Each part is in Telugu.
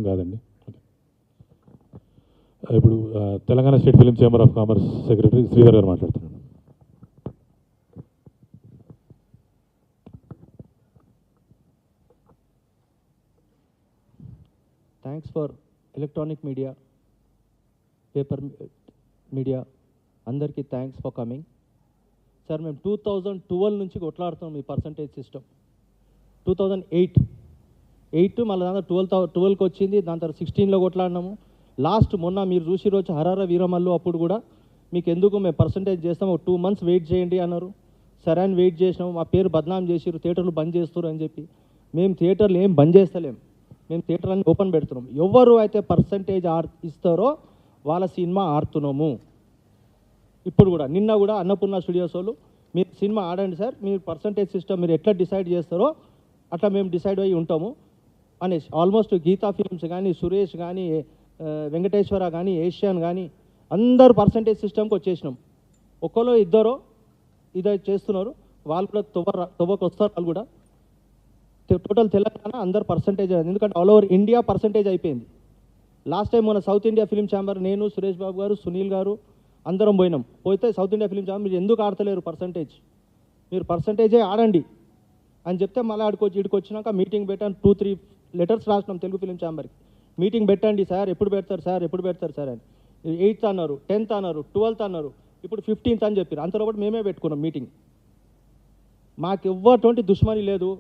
కాదండి. ఇప్పుడు Telangana state film chamber of commerce secretary Sridhar గారు మాట్లాడుతున్నాను. Thanks for electronic media, paper media అందరికీ థ్యాంక్స్ ఫర్ కమింగ్. సార్ మేము 2012 నుంచి కొట్లాడుతున్నాం ఈ పర్సంటేజ్ సిస్టమ్. 2008 మళ్ళీ దాంట్లో 12కి వచ్చింది, దాని తర్వాత 16లో కొట్లాడినాము. లాస్ట్ మొన్న మీరు చూసి రోజు హరార వీరమల్లు అప్పుడు కూడా మీకు ఎందుకు మేము పర్సంటేజ్ చేస్తాము, 2 months వెయిట్ చేయండి అన్నారు. సరే అని వెయిట్ చేసినాము. మా పేరు బద్నాం చేసిరు, థియేటర్లు బంద్ చేస్తారు అని చెప్పి. మేము థియేటర్లు ఏం బంద్ చేస్తలేం, మేము థియేటర్లన్నీ ఓపెన్ పెడుతున్నాం. ఎవరు అయితే పర్సంటేజ్ ఇస్తారో వాళ్ళ సినిమా ఆడుతున్నాము. ఇప్పుడు కూడా నిన్న కూడా అన్నపూర్ణ స్టూడియోస్ వాళ్ళు మీరు సినిమా ఆడండి సార్, మీరు పర్సంటేజ్ సిస్టమ్ మీరు ఎట్లా డిసైడ్ చేస్తారో అట్లా మేము డిసైడ్ అయ్యి ఉంటాము అనేసి. ఆల్మోస్ట్ గీతా ఫిల్మ్స్ కానీ, సురేష్ కానీ, వెంకటేశ్వర కానీ, ఏషియన్ కానీ అందరు పర్సంటేజ్ సిస్టమ్కి వచ్చేసినాం. ఒక్కరో ఇద్దరో ఇదే చేస్తున్నారు, వాళ్ళు కూడా తొవ్వకు వస్తారు. వాళ్ళు కూడా టోటల్ తెలంగాణ అందరు పర్సంటేజ్, ఎందుకంటే ఆల్ ఓవర్ ఇండియా పర్సంటేజ్ అయిపోయింది. లాస్ట్ టైం మన సౌత్ ఇండియా ఫిలిం ఛాంబర్, నేను, సురేష్ బాబు గారు, సునీల్ గారు అందరం పోయినాం. పోతే సౌత్ ఇండియా ఫిలిం ఛాంబర్ మీరు ఎందుకు ఆడతలేరు పర్సంటేజ్, మీరు పర్సంటేజే ఆడండి అని చెప్తే మళ్ళీ ఇక్కడికి వచ్చినాక మీటింగ్ పెట్టాను. 2-3 లెటర్స్ రాసినాం తెలుగు ఫిలిం ఛాంబర్కి. మీటింగ్ పెట్టండి సార్, ఎప్పుడు పెడతారు సార్, ఎప్పుడు పెడతారు సార్ అని. 8th అన్నారు, 10th అన్నారు, 12th అన్నారు, ఇప్పుడు 15th అని చెప్పారు. అంతలోపటి మేమే పెట్టుకున్నాం మీటింగ్. మాకు ఎవ్వటువంటి దుష్మని లేదు.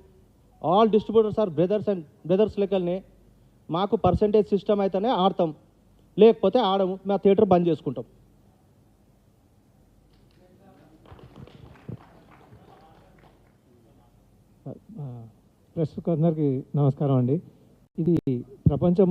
ఆల్ డిస్ట్రిబ్యూటర్స్ ఆర్ బ్రదర్స్ లెక్కలనే. మాకు పర్సంటేజ్ సిస్టమ్ అయితేనే ఆడతాం, లేకపోతే ఆడము. మా థియేటర్ బంద్ చేసుకుంటాం. ప్రెస్ అందరికీ నమస్కారం అండి. ఇది ప్రపంచం